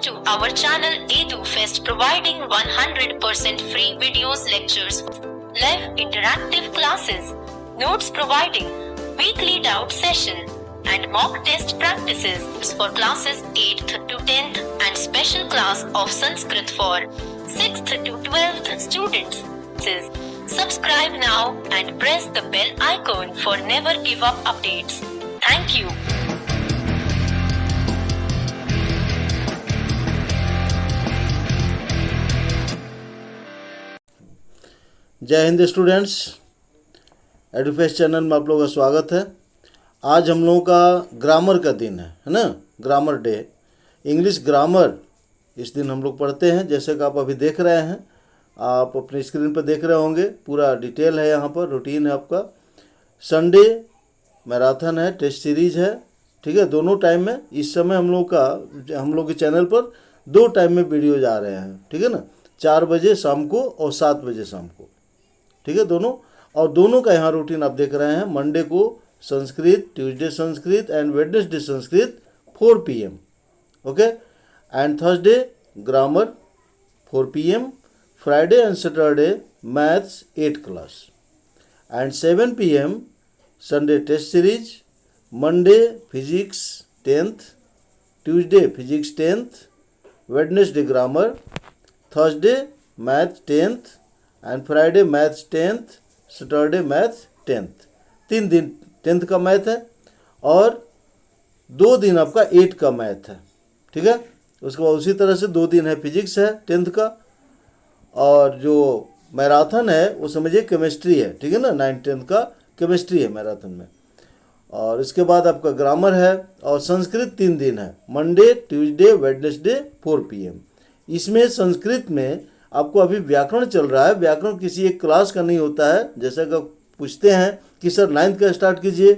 to our channel Edu Fest, providing 100% free videos, lectures, live interactive classes, notes providing, weekly doubt session, and mock test practices for classes 8th to 10th and special class of Sanskrit for 6th to 12th students. Subscribe now and press the bell icon for never give up updates. Thank you. जय Hind students, एडुफेस्ट channel में आप लोगों का स्वागत है। आज हम लोगों का ग्रामर का दिन है ना, ग्रामर डे, इंग्लिश ग्रामर इस दिन हम लोग पढ़ते हैं। जैसे कि आप अभी देख रहे हैं, आप अपने स्क्रीन पर देख रहे होंगे, पूरा डिटेल है यहाँ पर, रूटीन है आपका। संडे मैराथन है, टेस्ट सीरीज है, ठीक है, दोनों टाइम में। इस समय हम लोग के चैनल पर 2 टाइम में वीडियो जा रहे हैं, ठीक है ना, 4 बजे शाम को और 7 बजे शाम को, ठीक है, दोनों। और दोनों का यहाँ रूटीन आप देख रहे हैं। मंडे को Sanskrit, Tuesday Sanskrit and Wednesday Sanskrit 4 PM, okay, and Thursday grammar 4 PM, Friday and Saturday maths 8 class, and 7 PM Sunday test series, Monday physics 10th, Tuesday physics 10th, Wednesday grammar, Thursday math 10th and Friday maths 10th, Saturday maths 10th। 3 दिन 10th का math है और 2 दिन आपका 8 का math है, ठीक है। उसके बाद उसी तरह से 2 दिन है फिजिक्स है 10th का, और जो मैराथन है वो समझिए केमिस्ट्री है, ठीक है ना, 9th 10th का केमिस्ट्री है मैराथन में। और इसके बाद आपका ग्रामर है और संस्कृत 3 दिन है, मंडे, ट्यूसडे, वेडनेसडे 4 PM। इसमें संस्कृत में आपको अभी व्याकरण चल रहा है। व्याकरण किसी एक क्लास का नहीं होता है। जैसा कि पूछते हैं कि सर 9th का स्टार्ट कीजिए,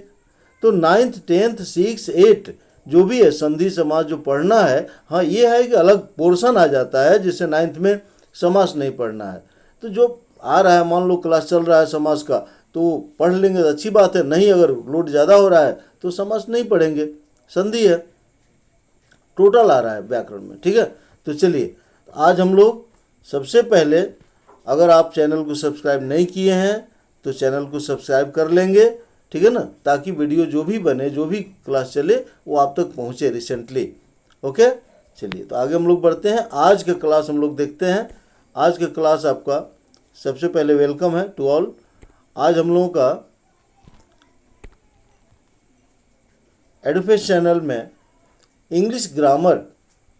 तो 9th 10th 6 8 जो भी है संधि समास जो पढ़ना है, हाँ ये है कि अलग पोर्शन आ जाता है, जिससे 9th में समास नहीं पढ़ना है। तो जो आ रहा है, मान लो क्लास चल रहा है समास का, तो पढ़ लेंगे तो अच्छी बात है, नहीं अगर लोड ज़्यादा हो रहा है तो समास नहीं पढ़ेंगे, संधि है, टोटल आ रहा है व्याकरण में, ठीक है। तो चलिए आज हम लोग सबसे पहले, अगर आप चैनल को सब्सक्राइब नहीं किए हैं तो चैनल को सब्सक्राइब कर लेंगे, ठीक है ना, ताकि वीडियो जो भी बने, जो भी क्लास चले वो आप तक पहुंचे रिसेंटली, ओके। चलिए तो आगे हम लोग बढ़ते हैं। आज का क्लास हम लोग देखते हैं। आज का क्लास आपका सबसे पहले वेलकम है टू ऑल। आज हम लोगों का एडुफेस्ट चैनल में इंग्लिश ग्रामर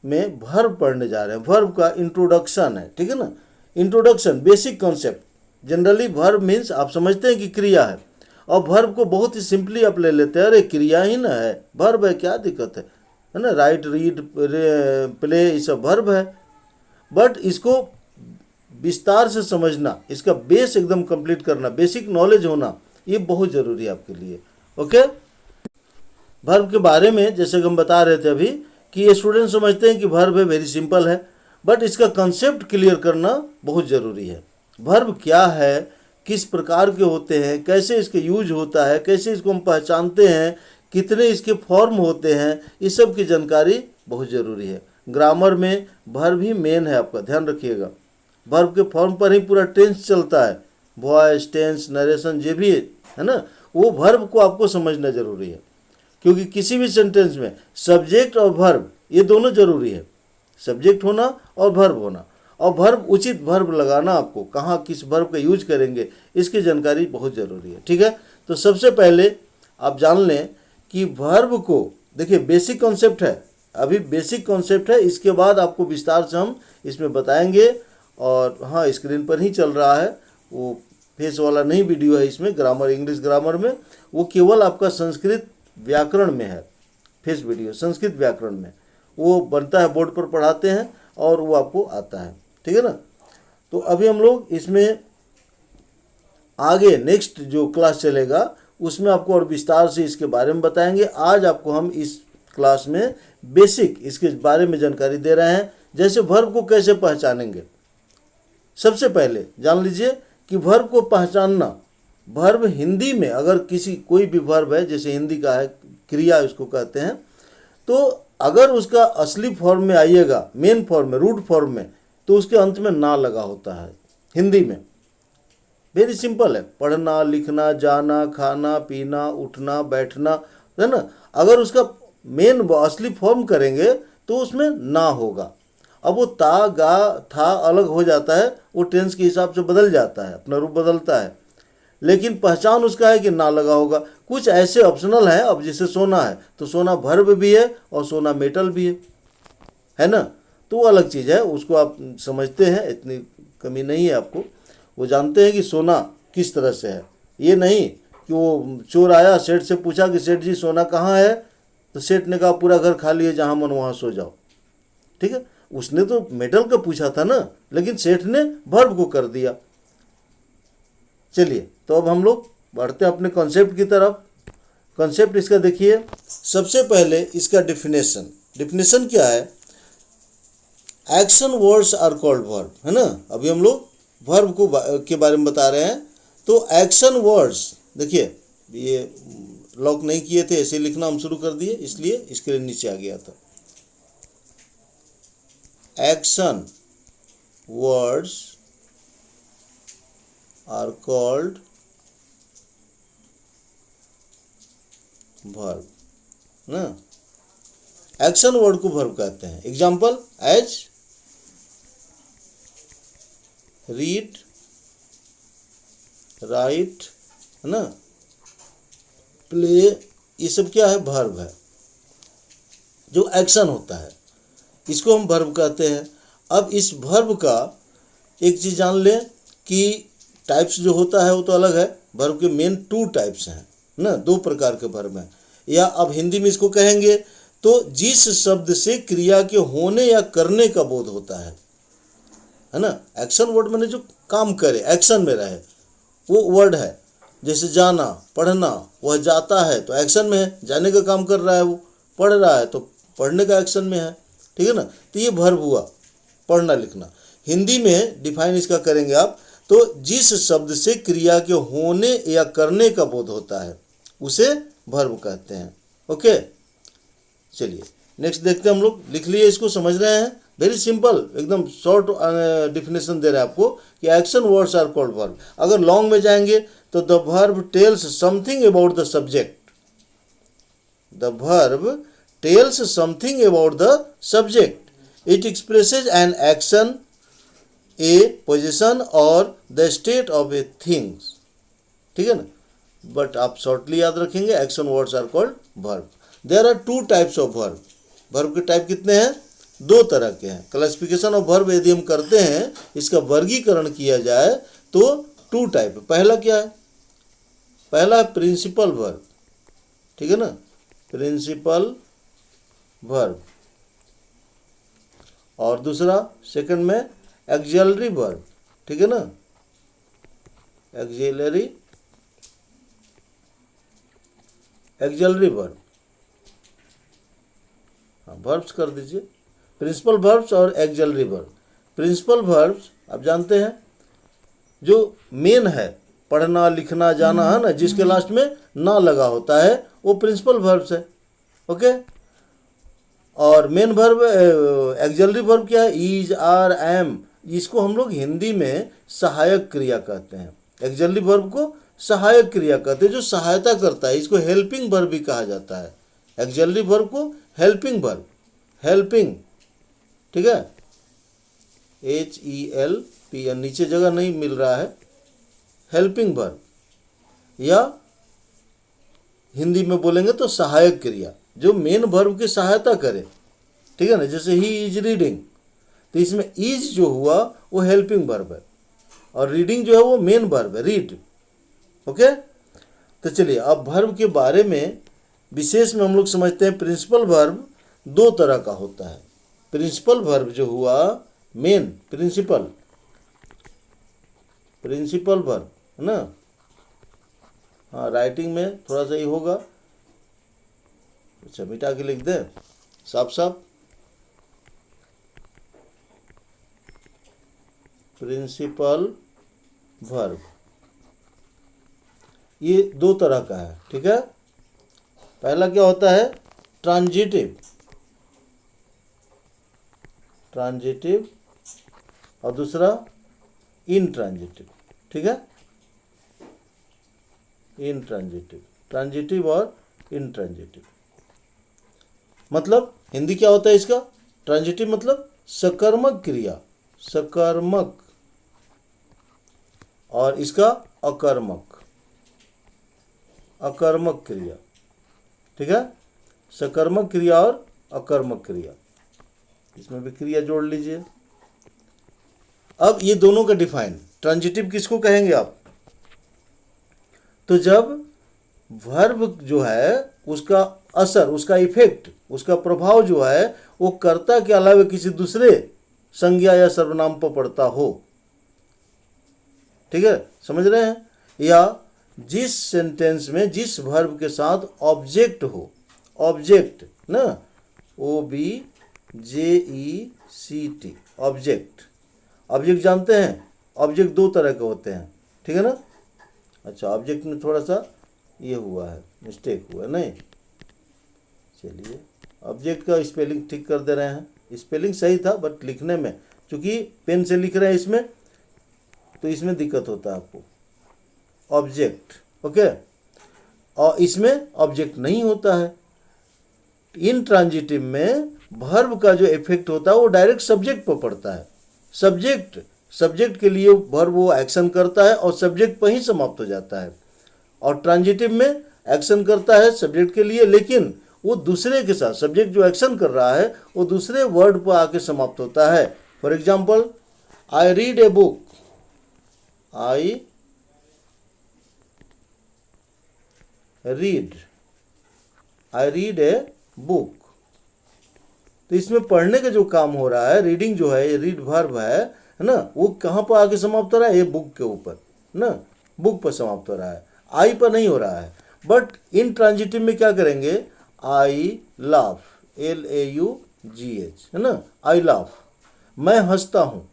में वर्ब पढ़ने जा रहे हैं। वर्ब का इंट्रोडक्शन है, ठीक है ना, introduction, basic concept. Generally verb means आप समझते हैं कि क्रिया है, और वर्ब को बहुत ही सिंपली आप ले लेते हैं, अरे क्रिया ही ना है, वर्ब है, क्या दिक्कत है ना, राइट, रीड, प्ले, ये सब वर्ब है। बट इसको विस्तार से समझना, इसका बेस एकदम कंप्लीट करना, बेसिक नॉलेज होना, ये बहुत ज़रूरी है आपके लिए, ओके। वर्ब के बारे में जैसे कि हम बता रहे थे अभी कि ये स्टूडेंट समझते हैं कि वर्ब है, वेरी सिंपल है, बट इसका कंसेप्ट क्लियर करना बहुत ज़रूरी है। वर्ब क्या है, किस प्रकार के होते हैं, कैसे इसके यूज होता है, कैसे इसको हम पहचानते हैं, कितने इसके फॉर्म होते हैं, इस सब की जानकारी बहुत ज़रूरी है। ग्रामर में वर्ब ही मेन है, आपका ध्यान रखिएगा। वर्ब के फॉर्म पर ही पूरा टेंस चलता है, वॉइस, टेंस, नरेशन, जो भी है ना, वो वर्ब को आपको समझना ज़रूरी है, क्योंकि किसी भी सेंटेंस में सब्जेक्ट और वर्ब ये दोनों जरूरी है, सब्जेक्ट होना और वर्ब होना, और वर्ब, उचित वर्ब लगाना, आपको कहाँ किस वर्ब का यूज करेंगे इसकी जानकारी बहुत ज़रूरी है, ठीक है। तो सबसे पहले आप जान लें कि वर्ब को, देखिए बेसिक कॉन्सेप्ट है, अभी बेसिक कॉन्सेप्ट है, इसके बाद आपको विस्तार से हम इसमें बताएंगे। और हाँ, स्क्रीन पर ही चल रहा है, वो फेस वाला नहीं वीडियो है इसमें, ग्रामर, इंग्लिश ग्रामर में, वो केवल आपका संस्कृत व्याकरण में है, फेस वीडियो संस्कृत व्याकरण में वो बनता है, बोर्ड पर पढ़ाते हैं और वो आपको आता है, ठीक है ना। तो अभी हम लोग इसमें आगे नेक्स्ट जो क्लास चलेगा उसमें आपको और विस्तार से इसके बारे में बताएंगे। आज आपको हम इस क्लास में बेसिक इसके बारे में जानकारी दे रहे हैं, जैसे वर्ब को कैसे पहचानेंगे। सबसे पहले जान लीजिए कि वर्ब को पहचानना, वर्ब हिंदी में अगर कोई भी वर्ब है, जैसे हिंदी का है क्रिया उसको कहते हैं, तो अगर उसका असली फॉर्म में आइएगा, मेन फॉर्म में, रूट फॉर्म में, तो उसके अंत में ना लगा होता है हिंदी में। वेरी सिंपल है, पढ़ना, लिखना, जाना, खाना, पीना, उठना, बैठना, है ना। अगर उसका मेन असली फॉर्म करेंगे तो उसमें ना होगा। अब वो ता, गा, था अलग हो जाता है, वो टेंस के हिसाब से बदल जाता है, अपना रूप बदलता है, लेकिन पहचान उसका है कि ना लगा होगा। कुछ ऐसे ऑप्शनल है, अब जैसे सोना है तो सोना वर्ब भी है और सोना मेटल भी है ना। तो वो अलग चीज़ है, उसको आप समझते हैं, इतनी कमी नहीं है आपको। वो जानते हैं कि सोना किस तरह से है, ये नहीं कि वो चोर आया, सेठ से पूछा कि सेठ जी सोना कहाँ है, तो सेठ ने कहा पूरा घर खाली है, जहाँ मन वहाँ सो जाओ। ठीक है, उसने तो मेटल का पूछा था ना, लेकिन सेठ ने वर्ब को कर दिया। चलिए, तो अब हम लोग बढ़ते हैं अपने कॉन्सेप्ट की तरफ। कॉन्सेप्ट इसका देखिए, सबसे पहले इसका डिफिनेशन क्या है। Action words are called verb, है ना। अभी हम लोग वर्ब को के बारे में बता रहे हैं। तो एक्शन वर्ड्स, देखिए ये लॉक नहीं किए थे, ऐसे लिखना हम शुरू कर दिए, इसलिए स्क्रीन नीचे आ गया था। Action words are called verb ना। एक्शन वर्ड को वर्ब कहते हैं। एग्जाम्पल, एज, रीड, राइट, है ना, प्ले, ये सब क्या है, वर्ब है, जो एक्शन होता है, इसको हम वर्ब कहते हैं। अब इस वर्ब का एक चीज़ जान लें कि टाइप्स जो होता है वो तो अलग है। वर्ब के मेन 2 टाइप्स हैं ना, 2 प्रकार के वर्ब हैं। या अब हिंदी में इसको कहेंगे तो जिस शब्द से क्रिया के होने या करने का बोध होता है ना। एक्शन वर्ड मैंने जो काम करे, एक्शन में रहे, वो वर्ड है। जैसे जाना, पढ़ना, वह जाता है तो एक्शन में है, जाने का काम कर रहा है, वो पढ़ रहा है तो पढ़ने का एक्शन में है। ठीक है ना, तो ये वर्ब हुआ, पढ़ना लिखना। हिंदी में डिफाइन इसका करेंगे आप, तो जिस शब्द से क्रिया के होने या करने का बोध होता है उसे वर्ब कहते हैं। ओके, चलिए नेक्स्ट देखते हैं हम लोग। लिख लिए, इसको समझ रहे हैं, वेरी सिंपल, एकदम शॉर्ट डिफिनेशन दे रहे हैं आपको कि action words are called verb. अगर लॉन्ग में जाएंगे तो the verb tells something about the subject. The verb tells something about the subject. It expresses an action, a position और the state of a things. ठीक है ना, but आप shortly याद रखेंगे, action words are called verb. There are 2 types of verb. Verb के type कितने हैं, 2 तरह के हैं। क्लासिफिकेशन ऑफ वर्ब यदि हम करते हैं, इसका वर्गीकरण किया जाए तो 2 टाइप। पहला क्या है, पहला है प्रिंसिपल वर्ब। ठीक है ना, प्रिंसिपल वर्ब। और दूसरा सेकंड में एक्सिलरी वर्ब। ठीक है ना, एक्सिलरी वर्ब। हाँ, वर्ब्स कर दीजिए, प्रिंसिपल वर्ब्स और एक्सिलरी वर्ब। प्रिंसिपल वर्ब्स आप जानते हैं जो मेन है, पढ़ना, लिखना, जाना, है ना, जिसके लास्ट में ना लगा होता है वो प्रिंसिपल वर्ब्स है। ओके, और मेन वर्ब एक्सिलरी वर्ब क्या है, इज, आर, एम। इसको हम लोग हिंदी में सहायक क्रिया कहते हैं। एक्सिलरी वर्ब को सहायक क्रिया कहते हैं, जो सहायता करता है। इसको हेल्पिंग वर्ब भी कहा जाता है। एक्सिलरी वर्ब को हेल्पिंग वर्ब, हेल्पिंग, ठीक है, HELP, नीचे जगह नहीं मिल रहा है, हेल्पिंग वर्ब। या हिंदी में बोलेंगे तो सहायक क्रिया, जो मेन वर्ब की सहायता करे। ठीक है ना, जैसे ही इज रीडिंग, तो इसमें इज जो हुआ वो हेल्पिंग वर्ब है, और रीडिंग जो है वो मेन वर्ब है, रीड। ओके, तो चलिए अब वर्ब के बारे में विशेष में हम लोग समझते हैं। प्रिंसिपल वर्ब 2 तरह का होता है। प्रिंसिपल वर्ब जो हुआ मेन, प्रिंसिपल वर्ब, है ना। हाँ, राइटिंग में थोड़ा सा ही होगा, अच्छा मिटा के लिख दें साफ साफ। प्रिंसिपल वर्ब ये 2 तरह का है। ठीक है, पहला क्या होता है, ट्रांजिटिव। ट्रांजिटिव और दूसरा इनट्रांजिटिव, ठीक है, इनट्रांजिटिव, ट्रांजिटिव और इनट्रांजिटिव। मतलब हिंदी क्या होता है इसका? ट्रांजिटिव मतलब सकर्मक क्रिया, सकर्मक, और इसका अकर्मक, अकर्मक क्रिया, ठीक है, सकर्मक क्रिया और अकर्मक क्रिया, इसमें भी क्रिया जोड़ लीजिए। अब ये दोनों का डिफाइन, ट्रांजिटिव किसको कहेंगे आप? तो जब वर्ब जो है उसका असर, उसका इफेक्ट, उसका प्रभाव जो है वो कर्ता के अलावा किसी दूसरे संज्ञा या सर्वनाम पर पड़ता हो, ठीक है, समझ रहे हैं? या जिस सेंटेंस में जिस वर्ब के साथ ऑब्जेक्ट हो, ऑब्जेक्ट ना, OBJECT, ऑब्जेक्ट। ऑब्जेक्ट जानते हैं? ऑब्जेक्ट दो तरह के होते हैं, ठीक है ना? अच्छा, ऑब्जेक्ट में थोड़ा सा ये हुआ है, मिस्टेक हुआ नहीं, चलिए ऑब्जेक्ट का स्पेलिंग ठीक कर दे रहे हैं। स्पेलिंग सही था बट लिखने में, चूंकि पेन से लिख रहे हैं इसमें तो इसमें दिक्कत होता है आपको। ऑब्जेक्ट, ओके, और इसमें ऑब्जेक्ट नहीं होता है। इनट्रांजिटिव में वर्ब का जो इफेक्ट होता है वो डायरेक्ट सब्जेक्ट पर पड़ता है। सब्जेक्ट के लिए वर्ब वो एक्शन करता है और सब्जेक्ट पर ही समाप्त हो जाता है। और ट्रांजिटिव में एक्शन करता है सब्जेक्ट के लिए, लेकिन वो दूसरे के साथ, सब्जेक्ट जो एक्शन कर रहा है वो दूसरे वर्ड पर आके समाप्त होता है। For example, I read a book, I read a book. तो इसमें पढ़ने का जो काम हो रहा है, रीडिंग जो है, ये रीड वर्ब है ना, वो कहाँ पर आके समाप्त हो रहा है? ये बुक के ऊपर ना, बुक पर समाप्त हो रहा है, आई पर नहीं हो रहा है। बट इन ट्रांजिटिव में क्या करेंगे? आई लाफ, LAUGH, है ना, आई लाफ, मैं हंसता हूँ।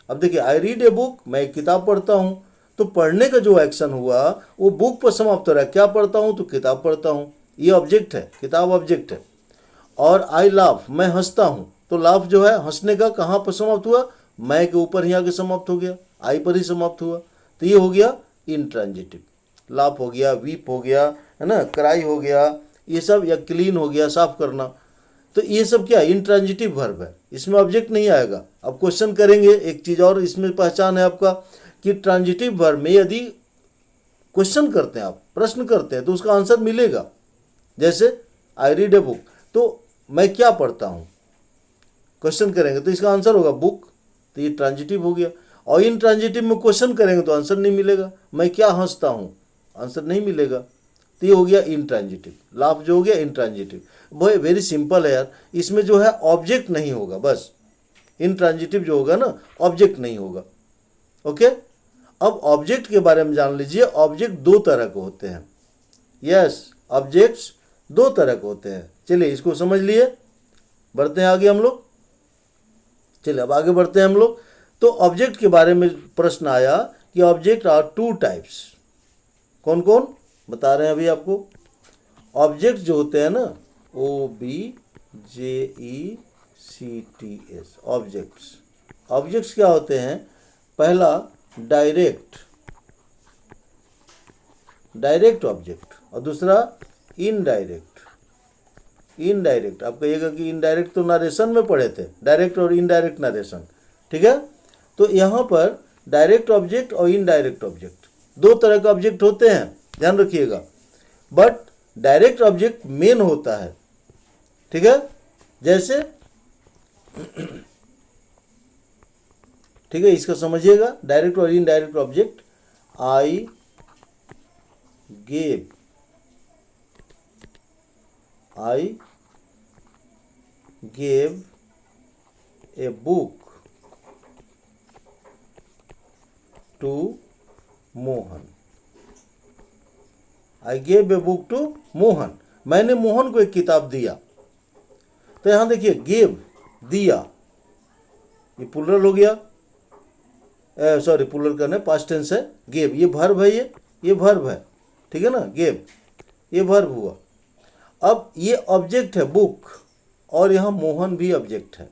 अब देखिए, आई रीड ए बुक, मैं एक किताब पढ़ता हूँ, तो पढ़ने का जो एक्शन हुआ वो बुक पर समाप्त हो रहा है। क्या पढ़ता हूँ? तो किताब पढ़ता हूँ, ये ऑब्जेक्ट है, किताब ऑब्जेक्ट है। और आई लाफ, मैं हंसता हूँ, तो लाफ जो है हंसने का कहाँ पर समाप्त हुआ? मैं के ऊपर ही आके समाप्त हो गया, आई पर ही समाप्त हुआ, तो ये हो गया इनट्रांजिटिव। लाफ हो गया, वीप हो गया, है ना, क्राई हो गया, ये सब, या क्लीन हो गया, साफ करना, तो ये सब क्या? इनट्रांजिटिव वर्ब है, इसमें ऑब्जेक्ट नहीं आएगा। अब क्वेश्चन करेंगे, एक चीज़ और इसमें पहचान है आपका कि ट्रांजिटिव वर्ब में यदि क्वेश्चन करते हैं आप, प्रश्न करते हैं, तो उसका आंसर मिलेगा। जैसे आई रीड ए बुक, तो मैं क्या पढ़ता हूँ, क्वेश्चन करेंगे तो इसका आंसर होगा बुक, तो ये ट्रांजिटिव हो गया। और इन ट्रांजिटिव में क्वेश्चन करेंगे तो आंसर नहीं मिलेगा, मैं क्या हंसता हूँ, आंसर नहीं मिलेगा, तो ये हो गया इनट्रांजिटिव। लाफ जो हो गया इनट्रांजिटिव। वो वेरी सिंपल है यार, इसमें जो है ऑब्जेक्ट नहीं होगा, बस इनट्रांजिटिव जो होगा ना, ऑब्जेक्ट नहीं होगा, ओके। अब ऑब्जेक्ट के बारे में जान लीजिए। ऑब्जेक्ट दो तरह के होते हैं, यस, ऑब्जेक्ट्स दो तरह के होते हैं। चलिए इसको समझ लिए, बढ़ते हैं आगे हम लोग। चलिए अब आगे बढ़ते हैं हम लोग। तो ऑब्जेक्ट के बारे में प्रश्न आया कि ऑब्जेक्ट आर टू टाइप्स। कौन कौन बता रहे हैं अभी आपको? ऑब्जेक्ट जो होते हैं ना, OBJECTS, ऑब्जेक्ट्स। ऑब्जेक्ट्स क्या होते हैं? पहला डायरेक्ट ऑब्जेक्ट, और दूसरा इनडायरेक्ट। आप कहिएगा कि इनडायरेक्ट तो नरेशन में पढ़े थे, डायरेक्ट और इनडायरेक्ट नरेशन, ठीक है। तो यहाँ पर डायरेक्ट ऑब्जेक्ट और इनडायरेक्ट ऑब्जेक्ट, दो तरह के ऑब्जेक्ट होते हैं, ध्यान रखिएगा। बट डायरेक्ट ऑब्जेक्ट मेन होता है, ठीक है। जैसे ठीक है, इसका समझिएगा, डायरेक्ट और indirect object. I gave a book to Mohan. I gave a book to Mohan, मैंने मोहन को एक किताब दिया। तो यहां देखिए, गेव, दिया, ये प्लुरल हो गया, सॉरी प्लुरल करने, पास्ट टेंस है। गेव ये वर्ब है, ये वर्ब है, ठीक है ना, गेव ये वर्ब हुआ। अब ये ऑब्जेक्ट है बुक, और यहाँ मोहन भी ऑब्जेक्ट है।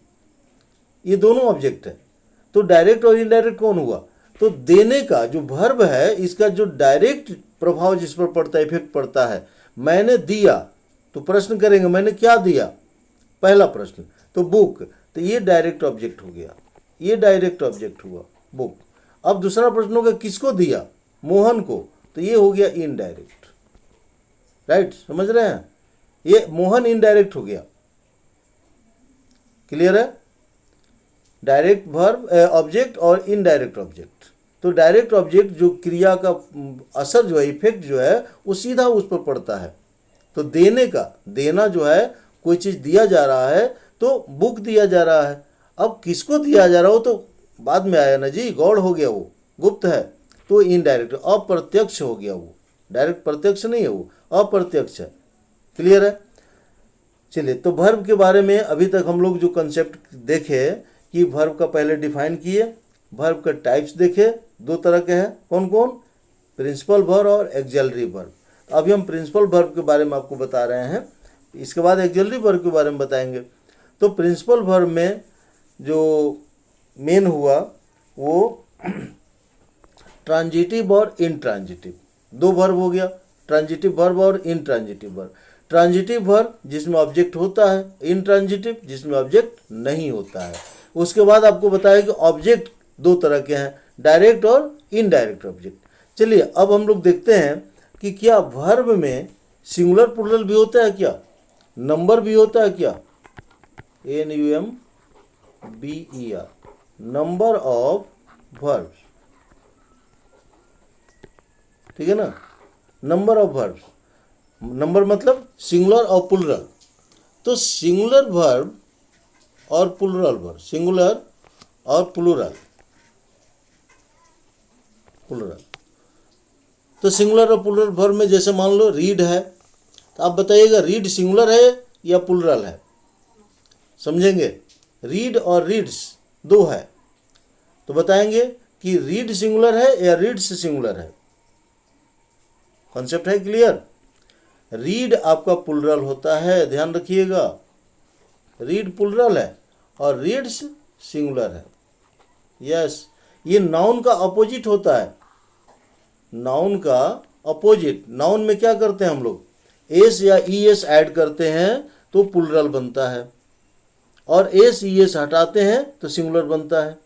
ये दोनों ऑब्जेक्ट है। तो डायरेक्ट और इनडायरेक्ट कौन हुआ? तो देने का जो वर्ब है इसका जो डायरेक्ट प्रभाव जिस पर पड़ता है, इफेक्ट पड़ता है, मैंने दिया, तो प्रश्न करेंगे मैंने क्या दिया, पहला प्रश्न तो बुक, तो ये डायरेक्ट ऑब्जेक्ट हो गया, ये डायरेक्ट ऑब्जेक्ट हुआ बुक। अब दूसरा प्रश्न होगा किसको दिया? मोहन को, तो ये हो गया इनडायरेक्ट। राइट, समझ रहे हैं? ये मोहन इनडायरेक्ट हो गया। क्लियर है? डायरेक्ट वर्ब ऑब्जेक्ट और इनडायरेक्ट ऑब्जेक्ट। तो डायरेक्ट ऑब्जेक्ट जो क्रिया का असर जो है, इफेक्ट जो है वो सीधा उस पर पड़ता है। तो देने का, देना जो है, कोई चीज़ दिया जा रहा है तो बुक दिया जा रहा है। अब किसको दिया जा रहा हो तो बाद में आया ना जी, गौड़ हो गया, वो गुप्त है, तो इनडायरेक्ट अप्रत्यक्ष हो गया। वो डायरेक्ट प्रत्यक्ष नहीं है, वो अप्रत्यक्ष है। क्लियर है? चलिए, तो वर्ब के बारे में अभी तक हम लोग जो कंसेप्ट देखे कि वर्ब का पहले डिफाइन किए, वर्ब के टाइप्स देखे, दो तरह के हैं, कौन कौन? प्रिंसिपल वर्ब और एक्सिलरी वर्ब। अभी हम प्रिंसिपल वर्ब के बारे में आपको बता रहे हैं, इसके बाद एक्सिलरी वर्ब के बारे में बताएंगे। तो प्रिंसिपल वर्ब में जो मेन हुआ वो ट्रांजिटिव और इनट्रांजिटिव, दो वर्ब हो गया, ट्रांजिटिव वर्ब और इनट्रांजिटिव वर्ब। ट्रांजिटिव वर्ब जिसमें ऑब्जेक्ट होता है, इनट्रांजिटिव जिसमें ऑब्जेक्ट नहीं होता है। उसके बाद आपको बताया कि ऑब्जेक्ट दो तरह के हैं, डायरेक्ट और इनडायरेक्ट ऑब्जेक्ट। चलिए, अब हम लोग देखते हैं कि क्या वर्ब में सिंगुलर प्लूरल भी होता है, क्या नंबर भी होता है, क्या NUMBER, नंबर ऑफ वर्ब्स, ठीक है ना? नंबर ऑफ वर्ब्स, नंबर मतलब सिंगुलर और प्लूरल। तो सिंगुलर वर्ब और प्लूरल वर्ब, सिंगुलर और प्लूरल, प्लूरल। तो सिंगुलर और प्लूरल वर्ब में जैसे मान लो रीड है, तो आप बताइएगा रीड सिंगुलर है या प्लूरल है? समझेंगे? रीड और रीड्स दो है, तो बताएंगे कि रीड सिंगुलर है या रीड्स सिंगुलर है। कॉन्सेप्ट है क्लियर? रीड आपका प्लूरल होता है, ध्यान रखिएगा, रीड प्लूरल है और रीड्स सिंगुलर है। यस, ये नाउन का अपोजिट होता है, नाउन का अपोजिट। नाउन में क्या करते हैं हम लोग? एस या ईएस ऐड करते हैं तो प्लूरल बनता है, और एस ईएस हटाते हैं तो सिंगुलर बनता है।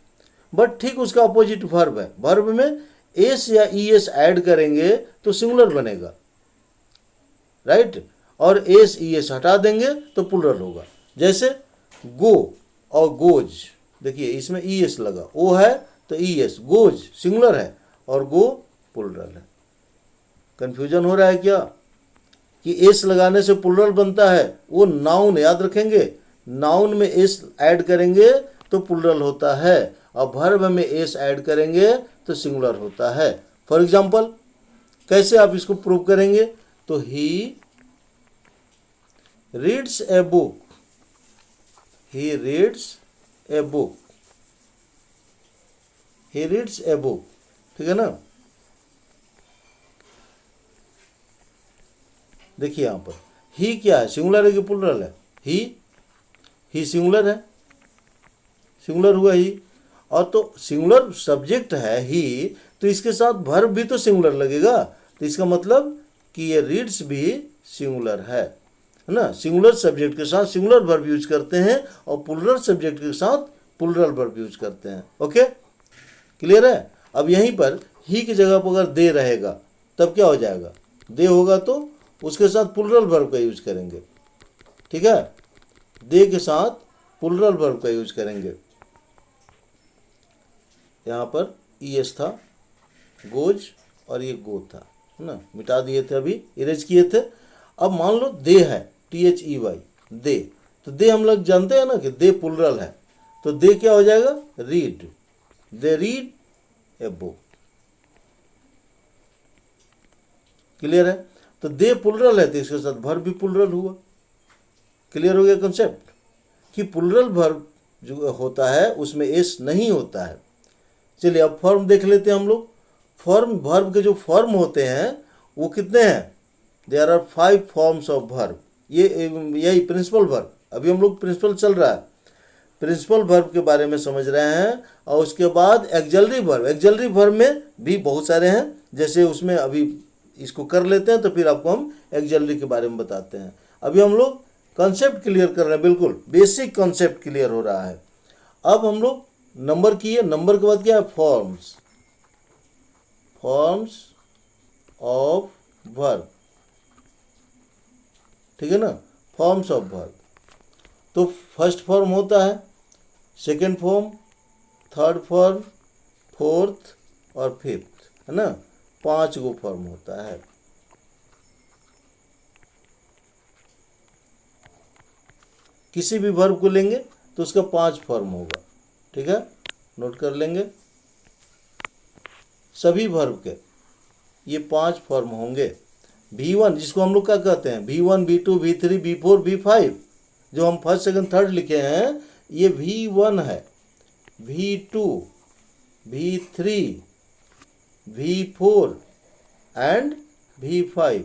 बट ठीक उसका अपोजिट वर्ब है, वर्ब में एस या ईएस ऐड करेंगे तो सिंगुलर बनेगा, राइट, और एस ईएस हटा देंगे तो प्लूरल होगा। जैसे गो और गोज, देखिए इसमें ईएस लगा, ओ है तो ईएस, गोज सिंगुलर है और गो प्लूरल है। कंफ्यूजन हो रहा है क्या कि एस लगाने से प्लूरल बनता है? वो नाउन, याद रखेंगे, नाउन में एस ऐड करेंगे तो प्लूरल होता है, और वर्ब में एस ऐड करेंगे तो सिंगुलर होता है। फॉर एग्जाम्पल, कैसे आप इसको प्रूव करेंगे? तो he reads a book, he reads a book, he reads a book, ठीक है ना? देखिए यहां पर ही क्या है, सिंगुलर है कि प्लूरल है? ही सिंगुलर है, सिंगुलर हुआ ही, और तो सिंगुलर सब्जेक्ट है ही, तो इसके साथ वर्ब भी तो सिंगुलर लगेगा, तो इसका मतलब कि ये रीड्स भी सिंगुलर है ना? सिंगुलर सब्जेक्ट के साथ सिंगुलर वर्ब यूज करते हैं और प्लूरल सब्जेक्ट के साथ प्लूरल वर्ब यूज करते हैं। ओके, क्लियर है? अब यहीं पर ही की जगह पर अगर दे रहेगा तब क्या हो जाएगा? दे होगा तो उसके साथ प्लूरल वर्ब का यूज करेंगे, ठीक है? दे के साथ प्लूरल वर्ब का यूज करेंगे। यहाँ पर ईएस था, गोज, और ये गो था, है ना? मिटा दिए थे, अभी इरेज किए थे। अब मान लो दे है, THEY, दे, तो दे हम लोग जानते हैं ना कि दे प्लूरल है, तो दे क्या हो जाएगा? Read, they read a book. Clear है? तो दे प्लूरल है तो इसके साथ वर्ब भी प्लूरल हुआ। क्लियर हो गया कंसेप्ट कि प्लूरल वर्ब जो होता है उसमें एस नहीं होता है। चलिए अब फॉर्म देख लेते हैं हम लोग। फॉर्म, वर्ब के जो फॉर्म होते हैं वो कितने हैं? There are 5 forms of verb. ये यही प्रिंसिपल वर्ब, अभी हम लोग प्रिंसिपल चल रहा है। प्रिंसिपल वर्ब के बारे में समझ रहे हैं। और उसके बाद एक्सलरी वर्ब में भी बहुत सारे हैं, जैसे उसमें अभी इसको कर लेते हैं तो फिर आपको हम एक्सलरी के बारे में बताते हैं। अभी हम लोग कॉन्सेप्ट क्लियर कर रहे हैं, बिल्कुल बेसिक कॉन्सेप्ट क्लियर हो रहा है। अब हम लोग नंबर किए, नंबर के बाद क्या है, फॉर्म्स ऑफ वर्ब, ठीक है ना, फॉर्म्स ऑफ वर्ब। तो फर्स्ट फॉर्म होता है, second form, third form, fourth और फिफ्थ, है ना, 5 गो फॉर्म होता है। किसी भी वर्ब को लेंगे तो उसका 5 फॉर्म होगा, ठीक है, नोट कर लेंगे। सभी वर्ब के ये 5 फॉर्म होंगे। V1 जिसको हम लोग क्या कहते हैं, V1, V2, V3, V4, V5, जो हम फर्स्ट सेकंड थर्ड लिखे हैं ये V1 है, V2, V3, V4 and V5।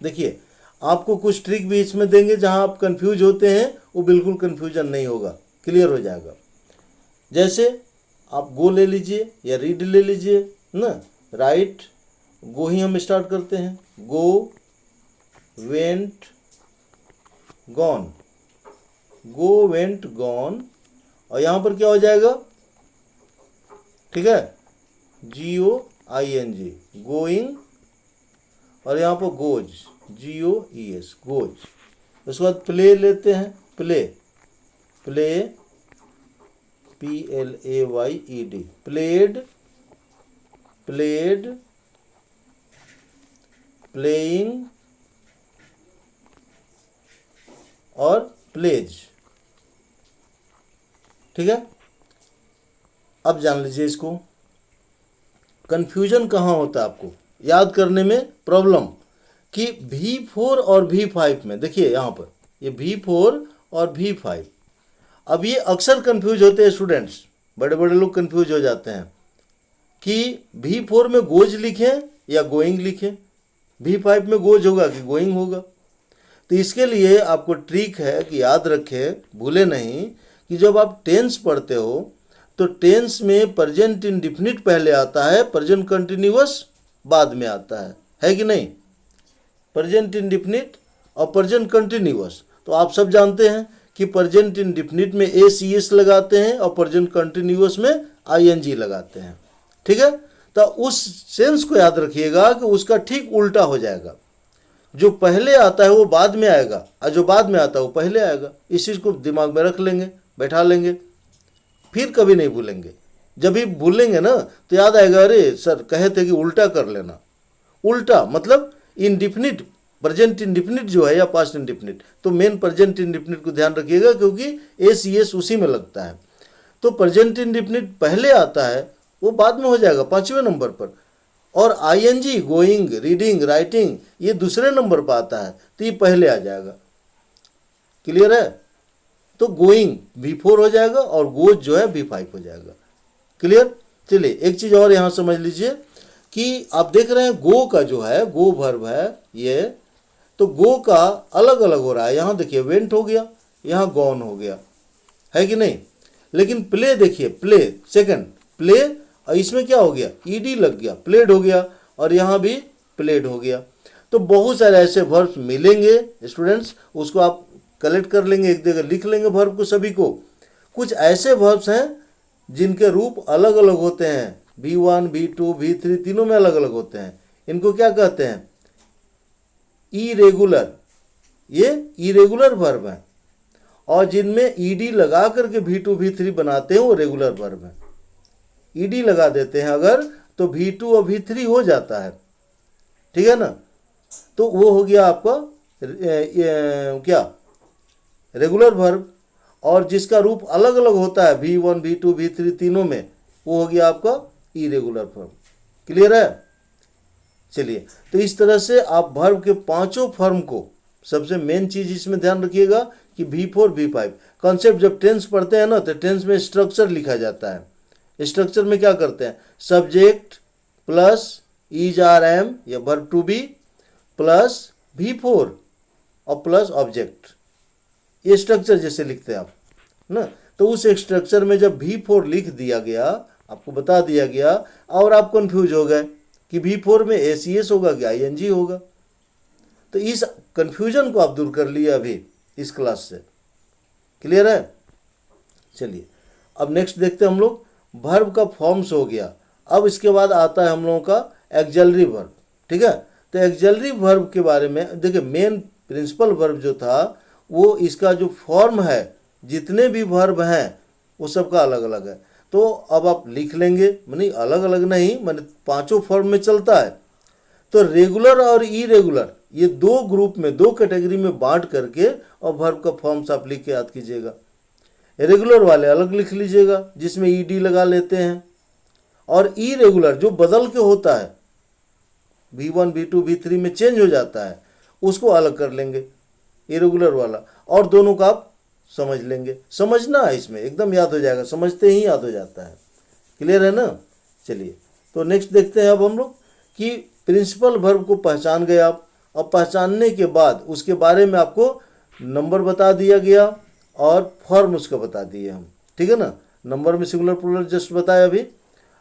देखिए आपको कुछ ट्रिक भी इसमें देंगे, जहां आप कंफ्यूज होते हैं वो बिल्कुल कंफ्यूजन नहीं होगा, क्लियर हो जाएगा। जैसे आप गो ले लीजिए या रीड ले लीजिए ना, राइट, गो ही हम स्टार्ट करते हैं, गो, वेंट, गॉन, गो, वेंट, गॉन, और यहाँ पर क्या हो जाएगा, ठीक है, GOING, गोइंग, और यहाँ पर गोज, GOES, गोज। उसके बाद प्ले लेते हैं, प्ले, PLAYED, प्लेड, प्लेइंग और प्लेज, ठीक है। अब जान लीजिए इसको, कंफ्यूजन कहाँ होता है आपको याद करने में प्रॉब्लम, कि V4 और V5 में, देखिए यहाँ पर ये V4 और V5, अब ये अक्सर कंफ्यूज होते हैं स्टूडेंट्स, बड़े बड़े लोग कंफ्यूज हो जाते हैं कि V4 में गोज लिखें या गोइंग लिखें, V5 में गोज होगा कि गोइंग होगा। तो इसके लिए आपको ट्रिक है कि याद रखें, भूले नहीं, कि जब आप टेंस पढ़ते हो तो टेंस में प्रेजेंट इंडेफिनिट पहले आता है, प्रेजेंट कंटिन्यूअस बाद में आता है कि नहीं, प्रेजेंट इंडेफिनिट और प्रेजेंट कंटिन्यूअस। तो आप सब जानते हैं कि प्रेजेंट इंडेफिनिट में ACS लगाते हैं और प्रेजेंट कंटिन्यूअस में ING लगाते हैं, ठीक है। तो उस सेंस को याद रखिएगा कि उसका ठीक उल्टा हो जाएगा, जो पहले आता है वो बाद में आएगा और जो बाद में आता है वो पहले आएगा। इस चीज़ को दिमाग में रख लेंगे, बैठा लेंगे, फिर कभी नहीं भूलेंगे। जब भी भूलेंगे ना तो याद आएगा, अरे सर कहे थे कि उल्टा कर लेना। उल्टा मतलब इंडेफिनिट, प्रेजेंट इंडेफिनिट जो है या पास्ट इंडेफिनिट, तो मेन प्रेजेंट इंडेफिनिट को ध्यान रखिएगा क्योंकि ACS उसी में लगता है। तो प्रेजेंट इंडेफिनिट पहले आता है, वो बाद में हो जाएगा 5वें नंबर पर, और ING गोइंग, रीडिंग, राइटिंग ये दूसरे नंबर पर आता है, तो ये पहले आ जाएगा, क्लियर है। तो गोइंग V4 हो जाएगा और गोज जो है V5 हो जाएगा, क्लियर। चलिए एक चीज़ और यहाँ समझ लीजिए कि आप देख रहे हैं गो का जो है, गो वर्ब है ये, तो गो का अलग अलग हो रहा है। यहाँ देखिए वेंट हो गया, यहाँ गॉन हो गया, है कि नहीं। लेकिन प्ले देखिए, प्ले सेकंड, प्ले, और इसमें क्या हो गया, ED लग गया, प्लेड हो गया, और यहाँ भी प्लेड हो गया। तो बहुत सारे ऐसे वर्ब्स मिलेंगे स्टूडेंट्स, उसको आप कलेक्ट कर लेंगे, एक जगह लिख लेंगे वर्ब को सभी को। कुछ ऐसे वर्ब्स हैं जिनके रूप अलग अलग होते हैं, V1, V2, V3 तीनों में अलग अलग होते हैं। इनको क्या कहते हैं, इरेगुलर, ये इरेगुलर वर्ब है, और जिनमें ED लगा करके V2, V3 बनाते हैं वो रेगुलर वर्ब है। ED लगा देते हैं अगर तो V2 और V3 हो जाता है, ठीक है ना। तो वो हो गया आपका क्या, रेगुलर वर्ब। और जिसका रूप अलग अलग होता है V1, V2, V3 तीनों में, वो हो गया आपका इरेगुलर वर्ब, क्लियर है। चलिए तो इस तरह से आप वर्ब के 5 फॉर्म को, सबसे मेन चीज इसमें ध्यान रखिएगा कि V4, V5 कॉन्सेप्ट जब टेंस पढ़ते हैं ना तो टेंस में स्ट्रक्चर लिखा जाता है। स्ट्रक्चर में क्या करते हैं, subject plus is are am या verb to be plus V4 और प्लस ऑब्जेक्ट, ये स्ट्रक्चर जैसे लिखते हैं आप ना। तो उस स्ट्रक्चर में जब V4 लिख दिया गया, आपको बता दिया गया, और आप कंफ्यूज हो गए कि V4 में ACS होगा कि ING होगा, तो इस कंफ्यूजन को आप दूर कर लिए अभी इस क्लास से। क्लियर है? चलिए अब नेक्स्ट देखते हैं हम लोग। वर्ब का फॉर्म्स हो गया। अब इसके बाद आता है हम लोगों का एक्जलरी वर्ब। ठीक है, तो एक्जलरी वर्ब के बारे में देखिए, मेन प्रिंसिपल वर्ब जो था वो इसका जो फॉर्म है, जितने भी वर्ब हैं वो सबका अलग अलग है। तो अब आप लिख लेंगे, मानी अलग अलग नहीं, मानी पांचों फॉर्म में चलता है। तो रेगुलर और इरेगुलर ये दो ग्रुप में, दो कैटेगरी में बांट करके और वर्ब का फॉर्म्स आप लिख के याद कीजिएगा। रेगुलर वाले अलग लिख लीजिएगा जिसमें ईडी लगा लेते हैं, और इरेगुलर जो बदल के होता है, V1 V2 V3 में चेंज हो जाता है, उसको अलग कर लेंगे इरेगुलर वाला, और दोनों का आप समझ लेंगे। समझना है, इसमें एकदम याद हो जाएगा, समझते ही याद हो जाता है। क्लियर है ना? चलिए तो नेक्स्ट देखते हैं अब हम लोग कि प्रिंसिपल वर्ब को पहचान गए आप। अब पहचानने के बाद उसके बारे में आपको नंबर बता दिया गया और फॉर्म उसका बता दिए हम। ठीक है ना? नंबर में सिंगुलर प्लूरल जस्ट बताया अभी।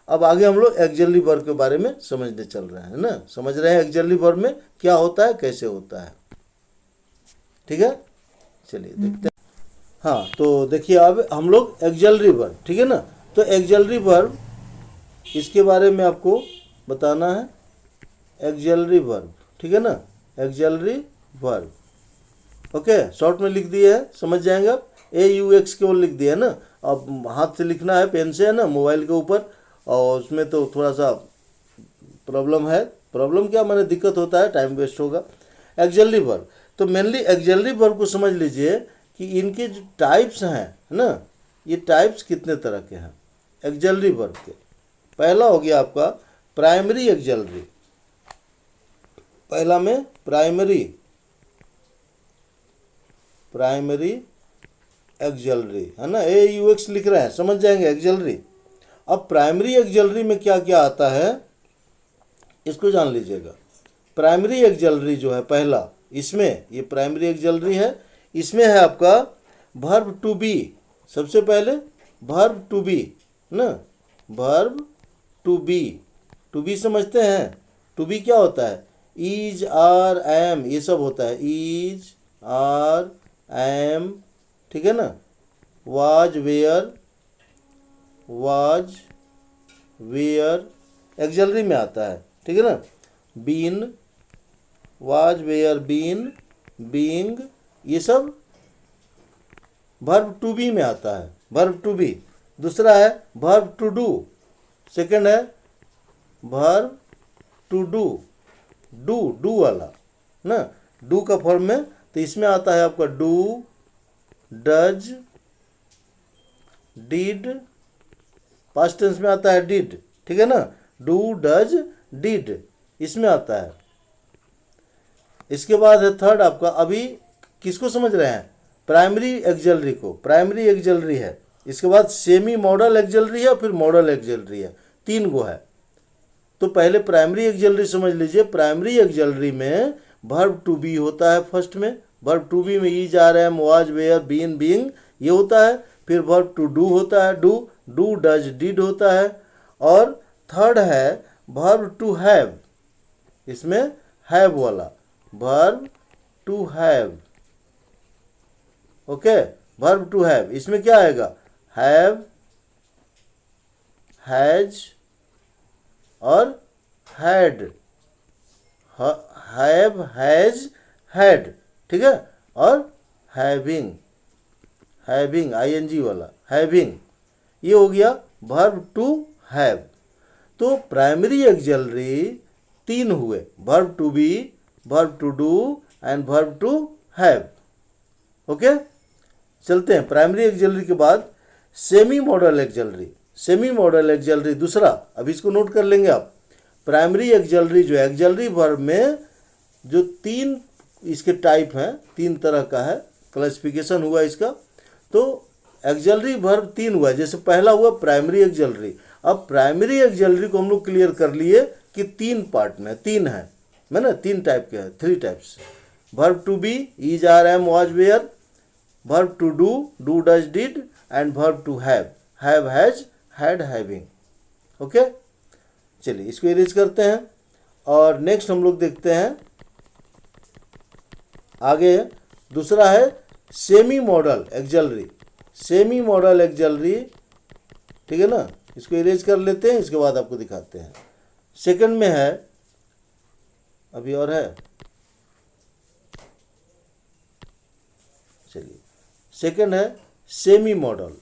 अब आगे हम लोग एक्जलरी वर्ब के बारे में समझने चल रहे हैं ना, समझ रहे हैं एक्जलरी वर्ब में क्या होता है, कैसे होता है। ठीक है, चलिए देखते हैं। हाँ, तो देखिए अब हम लोग एक्जलरी वर्ब, ठीक है ना, तो एक्जलरी वर्ब इसके बारे में आपको बताना है। एक्जलरी वर्ब, ठीक है ना, एक्जलरी वर्ब। ओके, शॉर्ट में लिख दिए है, समझ जाएंगे आप। AUX केवल लिख दिया है ना, अब हाथ से लिखना है, पेन से है ना, मोबाइल के ऊपर, और उसमें तो थोड़ा सा प्रॉब्लम है। प्रॉब्लम क्या, मैंने दिक्कत होता है, टाइम वेस्ट होगा। एक्जलरी वर्ब, तो मेनली एक्जलरी वर्ब को समझ लीजिए कि इनके जो टाइप्स हैं, है ना, ये टाइप्स कितने तरह के हैं एक्जलरी वर्ब के। पहला हो गया आपका प्राइमरी एक्जलरी। पहला में प्राइमरी एक्जलरी है ना, AUX लिख रहे हैं, समझ जाएंगे एक्जलरी। अब प्राइमरी एक्जलरी में क्या क्या आता है इसको जान लीजिएगा। प्राइमरी एक्जलरी जो है पहला, इसमें ये प्राइमरी एक्जलरी है, इसमें है आपका वर्ब टू बी। सबसे पहले वर्ब टू बी ना, वर्ब टू बी समझते हैं। टू बी क्या होता है, इज, आर, एम, ये सब होता है, इज, आर, एम, ठीक है ना। वाज, वेयर एक्जलरी में आता है, ठीक है ना। Been, was, were, been, being, ये सब वर्ब टू बी में आता है, वर्ब टू बी। दूसरा है वर्ब टू डू, सेकंड है वर्ब टू डू वाला ना, डू का फॉर्म में, तो इसमें आता है आपका do, does, did, past tense में आता है डिड, ठीक है ना, डू, डज, डिड, इसमें आता है। इसके बाद है थर्ड आपका, अभी किसको समझ रहे हैं, प्राइमरी एक्जलरी को। प्राइमरी एक्जलरी है, इसके बाद सेमी मॉडल एक्जलरी है, फिर मॉडल एक्जलरी है, तीन गो है। तो पहले प्राइमरी एक्जलरी समझ लीजिए। प्राइमरी एक्जलरी में वर्ब टू बी होता है फर्स्ट में, वर्ब टू बी में is, are, am, was, were, been, being ये होता है। फिर वर्ब टू डू होता है, डू, डज, डिड होता है। और थर्ड है वर्ब टू हैव, इसमें हैव वाला, verb to have, okay, verb to have, इसमें क्या आएगा, हैव, हैज और हैड, हैव, हैज, हैड, ठीक है। और हैविंग, ING वाला हैविंग, ये हो गया वर्ब टू हैव। तो प्राइमरी एक्जलरी तीन हुए, verb to be, verb to do and verb to have. Okay, चलते हैं प्राइमरी एक्जलरी के बाद semi modal auxiliary. Semi modal auxiliary दूसरा, अभी इसको नोट कर लेंगे आप। प्राइमरी एक्जलरी जो है, एक्जलरी वर्ब में जो तीन इसके टाइप हैं, तीन तरह का है, क्लासिफिकेशन हुआ इसका। तो एक्जलरी वर्ब तीन हुआ, जैसे पहला हुआ प्राइमरी एक्जलरी। अब प्राइमरी एक्जलरी को हम लोग क्लियर कर लिए कि तीन पार्ट में, तीन है ना, तीन टाइप के हैं, three types. Verb to be, is, are, am, was, were. Verb to do, do, does, did. And verb to have, has, had, having. Okay, चलिए इसको इरेज करते हैं और नेक्स्ट हम लोग देखते हैं आगे। दूसरा है semi model axillary, semi model axillary, ठीक है ना। इसको इरेज कर लेते हैं, इसके बाद आपको दिखाते हैं। सेकंड में है, अभी और है, चलिए सेकंड है semi model,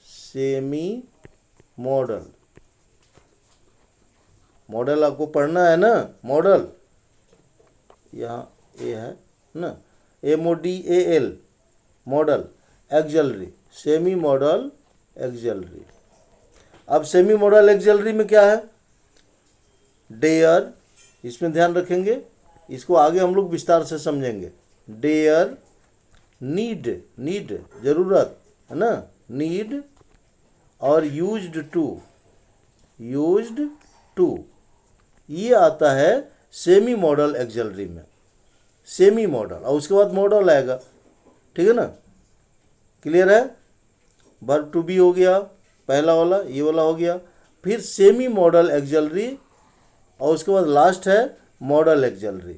semi model, model आपको पढ़ना है ना, मॉडल यहाँ ए है ना, MODAL, model axillary, semi model axillary. अब सेमी मॉडल एक्सिलरी में क्या है, डेयर, इसमें ध्यान रखेंगे, इसको आगे हम लोग विस्तार से समझेंगे। डेयर, नीड, नीड जरूरत है ना, नीड, और यूज्ड टू, यूज्ड टू, ये आता है सेमी मॉडल एक्सिलरी में, सेमी मॉडल, और उसके बाद मॉडल आएगा, ठीक है ना। क्लियर है, वर्ब टू बी हो गया पहला वाला, ये वाला हो गया, फिर सेमी मॉडल एक्सिलरी, और उसके बाद लास्ट है मॉडल एक्सिलरी।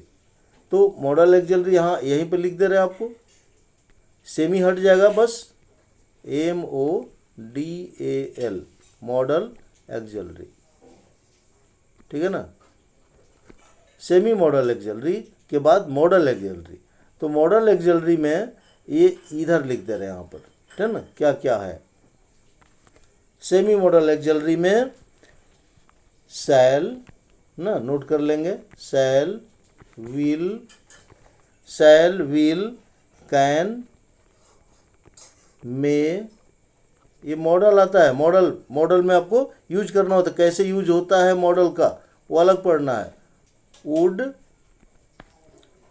तो मॉडल एक्सिलरी यहाँ यहीं पे लिख दे रहे हैं आपको, सेमी हट जाएगा बस, MODAL, मॉडल एक्सिलरी, ठीक है ना। सेमी मॉडल एक्सिलरी के बाद मॉडल एक्सिलरी, तो मॉडल एक्सिलरी में ये इधर लिख दे रहे हैं यहाँ पर, ठीक है ना, क्या क्या है। सेमी मॉडल एक्सिलरी में शैल ना, नोट कर लेंगे, शैल, विल, कैन, मे, ये मॉडल आता है। मॉडल, मॉडल में आपको यूज करना होता है, कैसे यूज होता है मॉडल का वो अलग पढ़ना है। Would,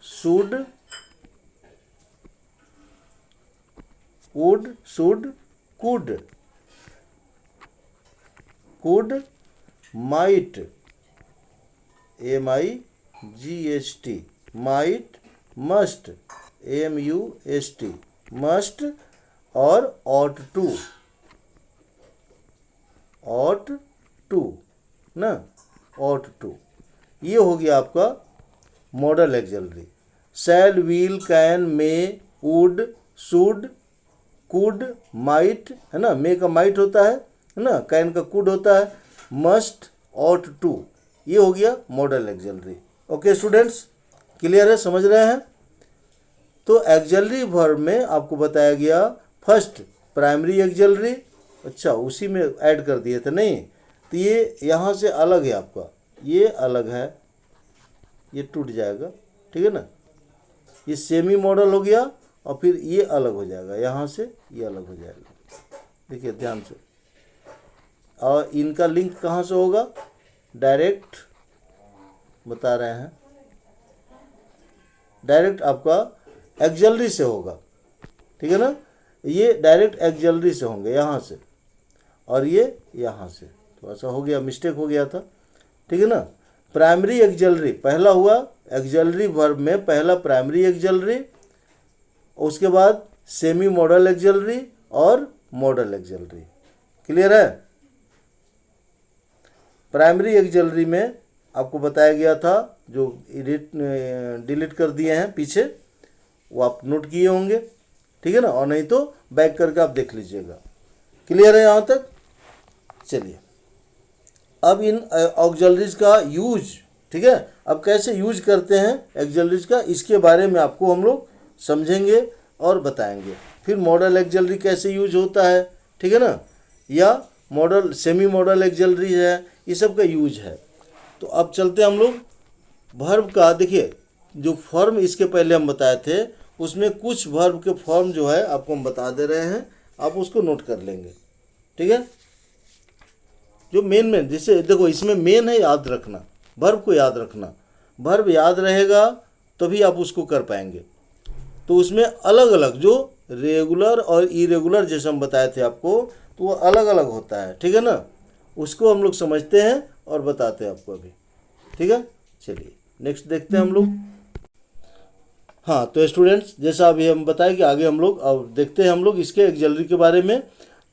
should, would, should, could, might, MIGHT, might, must, MUST, must, और ought to ना, ought to, ये हो गया आपका modal auxiliary. Shall, will, can, may, would, should, could, might है ना, मे का माइट होता है ना, कैन का कुड होता है, मस्ट, ought to, ये हो गया model axillary. Okay students, clear है, समझ रहे हैं। तो एक्सिलरी वर्ब में आपको बताया गया फर्स्ट प्राइमरी एक्सिलरी, अच्छा उसी में ऐड कर दिए थे, नहीं तो ये यहाँ से अलग है आपका, ये अलग है, ये टूट जाएगा, ठीक है ना। ये सेमी मॉडल हो गया और फिर ये अलग हो जाएगा, यहाँ से ये अलग हो जाएगा, देखिए ध्यान से। और इनका लिंक कहाँ से होगा, डायरेक्ट बता रहे हैं, डायरेक्ट आपका एक्सिलरी से होगा, ठीक है ना। ये डायरेक्ट एक्सिलरी से होंगे यहाँ से, और ये यहाँ से, तो ऐसा हो गया, मिस्टेक हो गया था, ठीक है ना। प्राइमरी एक्सिलरी पहला हुआ, एक्सिलरी वर्ब में पहला प्राइमरी एक्सिलरी, उसके बाद सेमी मॉडल एक्सिलरी और मॉडल एक्सिलरी। क्लियर है। प्राइमरी एक्सिलरी में आपको बताया गया था, जो डिलीट कर दिए हैं पीछे वो आप नोट किए होंगे, ठीक है ना, और नहीं तो बैक करके आप देख लीजिएगा। क्लियर है यहाँ तक। चलिए अब इन ऑक्सिलरीज का यूज, ठीक है, अब कैसे यूज करते हैं ऑक्सिलरीज का, इसके बारे में आपको हम लोग समझेंगे और बताएंगे। फिर मॉडल ऑक्सिलरी कैसे यूज होता है, ठीक है ना, या मॉडल सेमी मॉडल ऑक्सिलरी है, ये सब का यूज है। तो अब चलते हम लोग वर्ब का, देखिए जो फॉर्म इसके पहले हम बताए थे उसमें कुछ वर्ब के फॉर्म जो है आपको हम बता दे रहे हैं, आप उसको नोट कर लेंगे, ठीक है। जो मेन जैसे देखो इसमें मेन है याद रखना, वर्ब को याद रखना, वर्ब याद रहेगा तभी आप उसको कर पाएंगे। तो उसमें अलग अलग जो रेगुलर और इरेगुलर जैसे हम बताए थे आपको, तो वो अलग अलग होता है, ठीक है ना, उसको हम लोग समझते हैं और बताते हैं आपको अभी, ठीक है। चलिए नेक्स्ट देखते हैं हम लोग। हाँ, तो स्टूडेंट्स जैसा अभी हम बताएं कि आगे हम लोग अब देखते हैं हम लोग इसके एक्सिलरी के बारे में।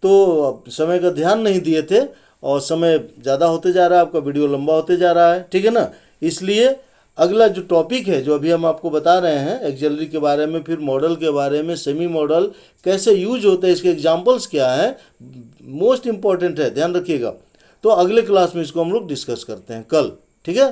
तो अब समय का ध्यान नहीं दिए थे और समय ज़्यादा होते जा रहा है, आपका वीडियो लंबा होते जा रहा है, ठीक है ना। इसलिए अगला जो टॉपिक है जो अभी हम आपको बता रहे हैं एक्सिलरी के बारे में, फिर मॉडल के बारे में, सेमी मॉडल कैसे यूज होते हैं, इसके एग्जाम्पल्स क्या हैं, मोस्ट इम्पॉर्टेंट है, ध्यान रखिएगा। तो अगले क्लास में इसको हम लोग डिस्कस करते हैं कल, ठीक है।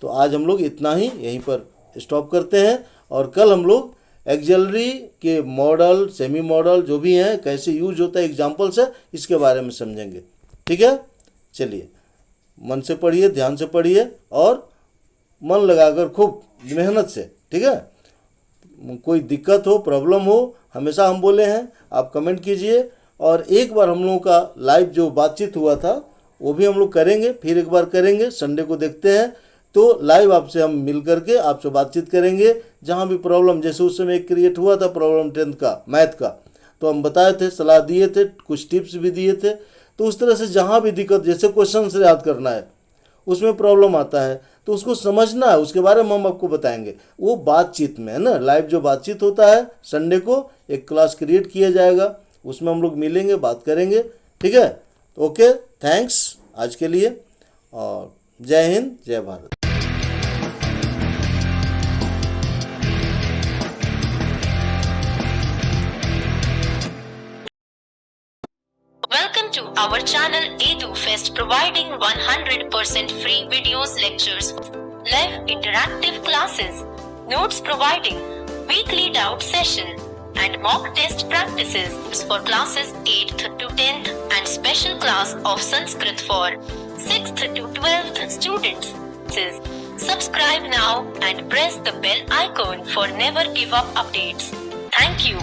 तो आज हम लोग इतना ही यहीं पर स्टॉप करते हैं और कल हम लोग एक्सिलरी के मॉडल, सेमी मॉडल जो भी हैं कैसे यूज होता है, एग्जाम्पल्स है, इसके बारे में समझेंगे, ठीक है। चलिए, मन से पढ़िए, ध्यान से पढ़िए और मन लगाकर खूब मेहनत से, ठीक है। कोई दिक्कत हो, प्रॉब्लम हो, हमेशा हम बोले हैं, आप कमेंट कीजिए। और एक बार हम लोगों का लाइव जो बातचीत हुआ था वो भी हम लोग करेंगे, फिर एक बार करेंगे, संडे को देखते हैं। तो लाइव आपसे हम मिल करके आपसे बातचीत करेंगे। जहाँ भी प्रॉब्लम, जैसे उस समय क्रिएट हुआ था प्रॉब्लम 10th का मैथ का, तो हम बताए थे, सलाह दिए थे, कुछ टिप्स भी दिए थे। तो उस तरह से जहाँ भी दिक्कत, जैसे क्वेश्चन से याद करना है उसमें प्रॉब्लम आता है तो उसको समझना है, उसके बारे में हम आपको बताएंगे। वो बातचीत में है ना, लाइव जो बातचीत होता है संडे को एक क्लास क्रिएट किया जाएगा, उसमें हम लोग मिलेंगे, बात करेंगे, ठीक है। ओके, थैंक्स आज के लिए और जय हिंद, जय Bharat. Welcome to our channel EduFest, providing 100% free videos, lectures, live interactive classes, notes providing, weekly doubt session, and mock test practices for classes 8th to 10th and special class of Sanskrit for 6th to 12th students. Subscribe now and press the bell icon for never give up updates. Thank you.